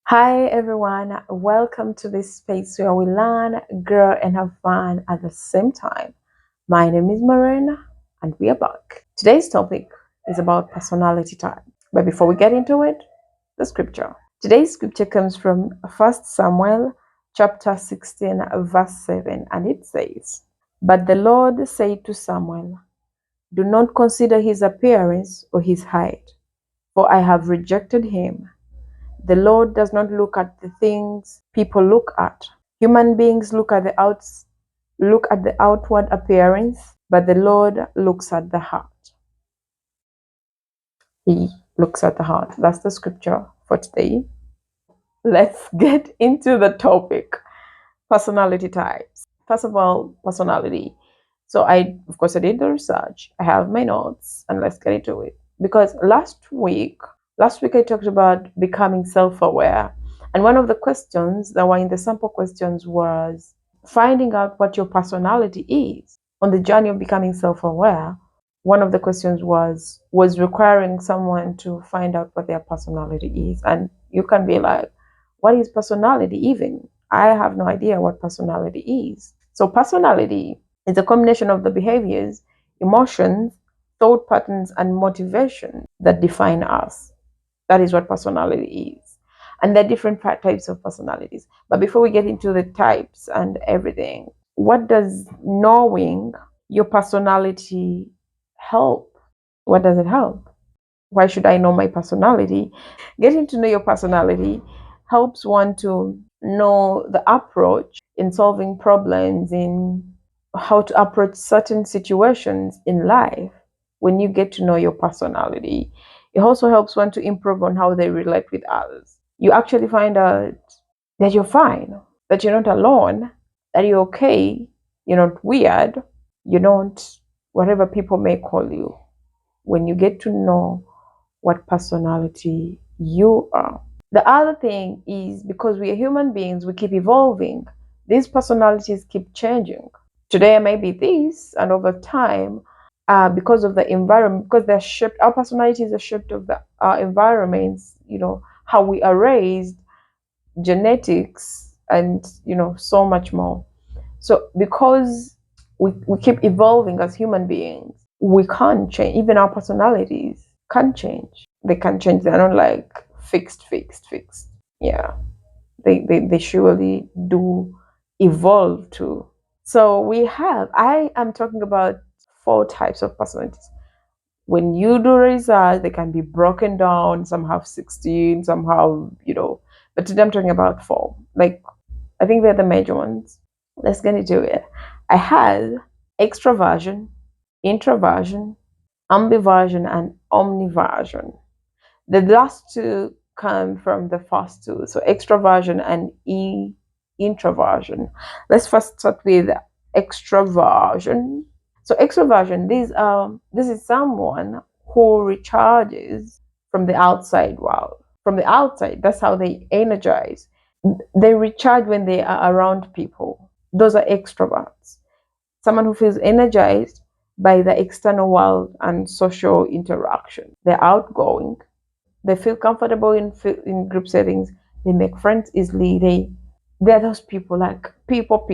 Hi everyone, welcome to this space where we learn, grow, and have fun at the same time. My name is Maureen, and we are back. Today's topic is about personality type. But before we get into it, the scripture. Today's scripture comes from 1 Samuel chapter 16, verse 7, and it says, "But the Lord said to Samuel, do not consider his appearance or his height, for I have rejected him. The Lord does not look at the things people look at. Human beings look at the outward appearance, but the Lord looks at the heart." He looks at the heart. That's the scripture for today. Let's get into the topic. Personality types. First of all, personality. So of course, I did the research. I have my notes, and let's get into it. Because last week I talked about becoming self-aware, and one of the questions that were in the sample questions was finding out what your personality is. On the journey of becoming self-aware, one of the questions was requiring someone to find out what their personality is. And you can be like, what is personality even? I have no idea what personality is. So personality is a combination of the behaviors, emotions, thought patterns, and motivation that define us. That is what personality is. And there are different types of personalities. But before we get into the types and everything, what does knowing your personality help? What does it help? Why should I know my personality? Getting to know your personality helps one to know the approach in solving problems, in how to approach certain situations in life. When you get to know your personality, it also helps one to improve on how they relate with others. You actually find out that you're fine, that you're not alone, that you're okay, you're not weird, you're not whatever people may call you. When you get to know what personality you are. The other thing is, because we are human beings, we keep evolving. These personalities keep changing. Today I may be this, and over time, because of the environment, because they're shaped, our personalities are shaped of our environments, how we are raised, genetics, and so much more. So because we keep evolving as human beings, we can't change. Even our personalities can't change. They can't change. They're not like fixed. Yeah. They surely do evolve too. So I am talking about 4 types of personalities. When you do research, they can be broken down. Some have 16, some have, but today I'm talking about 4. Like, I think they're the major ones. Let's get into it. I had extroversion, introversion, ambiversion, and omniversion. The last two come from the first two, so extroversion and introversion. Let's first start with extroversion. So extroversion, this is someone who recharges from the outside world. From the outside, that's how they energize. They recharge when they are around people. Those are extroverts. Someone who feels energized by the external world and social interaction. They're outgoing. They feel comfortable in group settings. They make friends easily. They're those people, like people.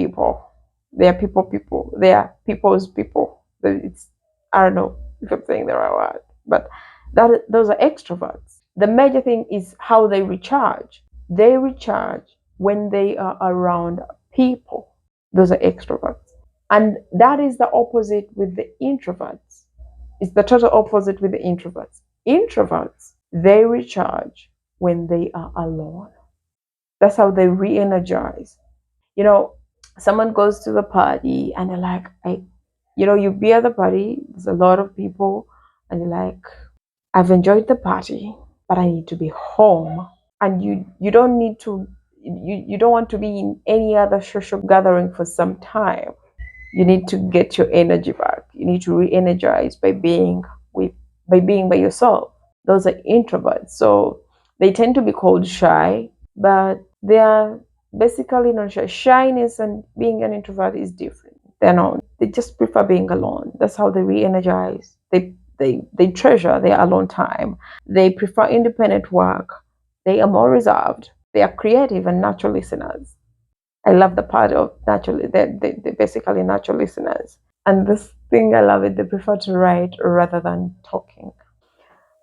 They are people. They are people's people. I don't know if I'm saying the right word, but those are extroverts. The major thing is how they recharge. They recharge when they are around people. Those are extroverts. And that is the opposite with the introverts. It's the total opposite with the introverts. Introverts, they recharge when they are alone. That's how they re-energize. Someone goes to the party and they're like, you be at the party, there's a lot of people, and you're like, I've enjoyed the party, but I need to be home. And you don't need to, you don't want to be in any other social gathering for some time. You need to get your energy back. You need to re-energize by being by yourself. Those are introverts. So they tend to be called shy, but they are basically not shy. Shyness and being an introvert is different. They're not. They just prefer being alone. That's how they re-energize. They treasure their alone time. They prefer independent work. They are more reserved. they are creative and natural listeners. I love the part of naturally, they're basically natural listeners. And this thing I love it, they prefer to write rather than talking.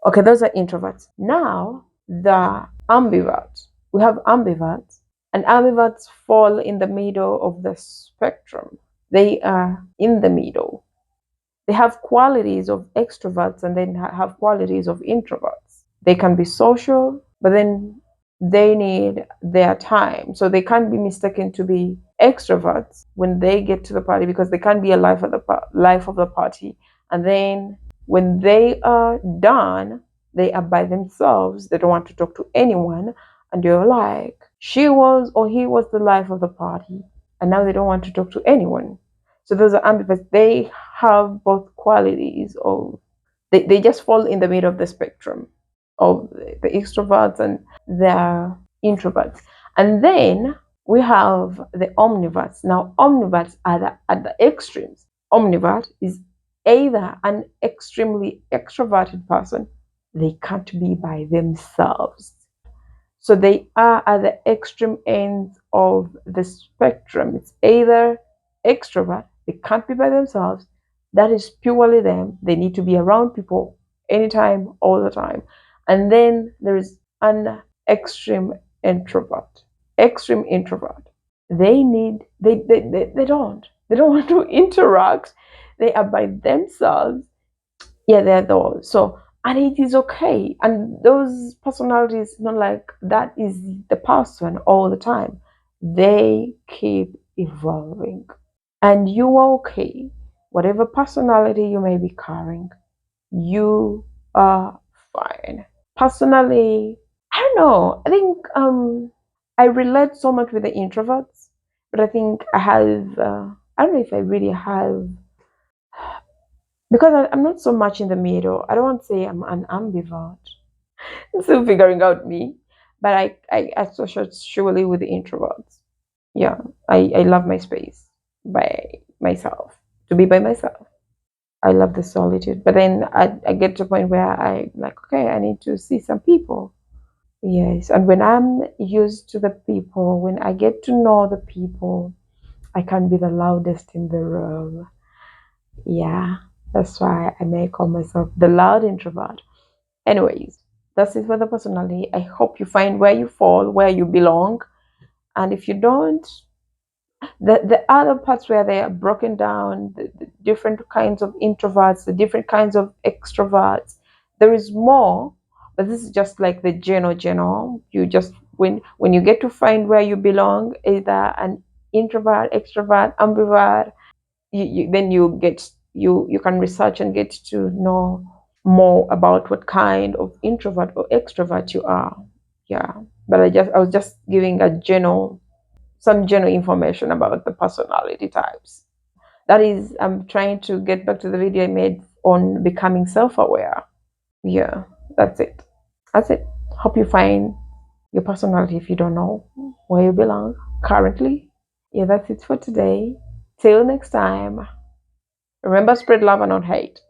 Okay, those are introverts. Now, the ambiverts. We have ambiverts, and ambiverts fall in the middle of the spectrum. They are in the middle. They have qualities of extroverts and then have qualities of introverts. They can be social, but then they need their time. So they can't be mistaken to be extroverts when they get to the party because they can't be a life of the party. And then when they are done, they are by themselves. They don't want to talk to anyone. And you're like, she was or he was the life of the party. And now they don't want to talk to anyone. So those are ambiverts. They have both qualities of, they just fall in the middle of the spectrum of the extroverts and the introverts. And then we have the omniverts. Now, omniverts are at the extremes. Omnivert is either an extremely extroverted person, they can't be by themselves. So they are at the extreme ends of the spectrum. It's either extrovert, they can't be by themselves, that is purely them. They need to be around people anytime, all the time. And then there is an extreme introvert. Extreme introvert. They don't want to interact. They are by themselves. Yeah, they're those. So, and it is okay. And those personalities, not like that is the person all the time. They keep evolving. And you are okay. Whatever personality you may be carrying, you are fine. Personally, I don't know. I think I relate so much with the introverts, but I think I have I don't know if I really have, because I'm not so much in the middle. I don't want to say I'm an ambivert. I'm still figuring out me, but I associate surely with the introverts. Yeah, I love my space by myself, to be by myself. I love the solitude, but then I get to a point where I like, okay, I need to see some people. Yes, and when I'm used to the people, when I get to know the people, I can be the loudest in the room. Yeah, that's why I may call myself the loud introvert. Anyways, that's it for the personality. I hope you find where you fall, where you belong. And if you don't, the other parts where they are broken down, the different kinds of introverts, the different kinds of extroverts, there is more. But this is just like the general. You just when you get to find where you belong, either an introvert, extrovert, ambivert, then you can research and get to know more about what kind of introvert or extrovert you are. Yeah, but I was just giving some general information about the personality types. That is, I'm trying to get back to the video I made on becoming self-aware. Yeah, that's it. That's it. Hope you find your personality if you don't know where you belong currently. Yeah, that's it for today. Till next time. Remember, spread love and not hate.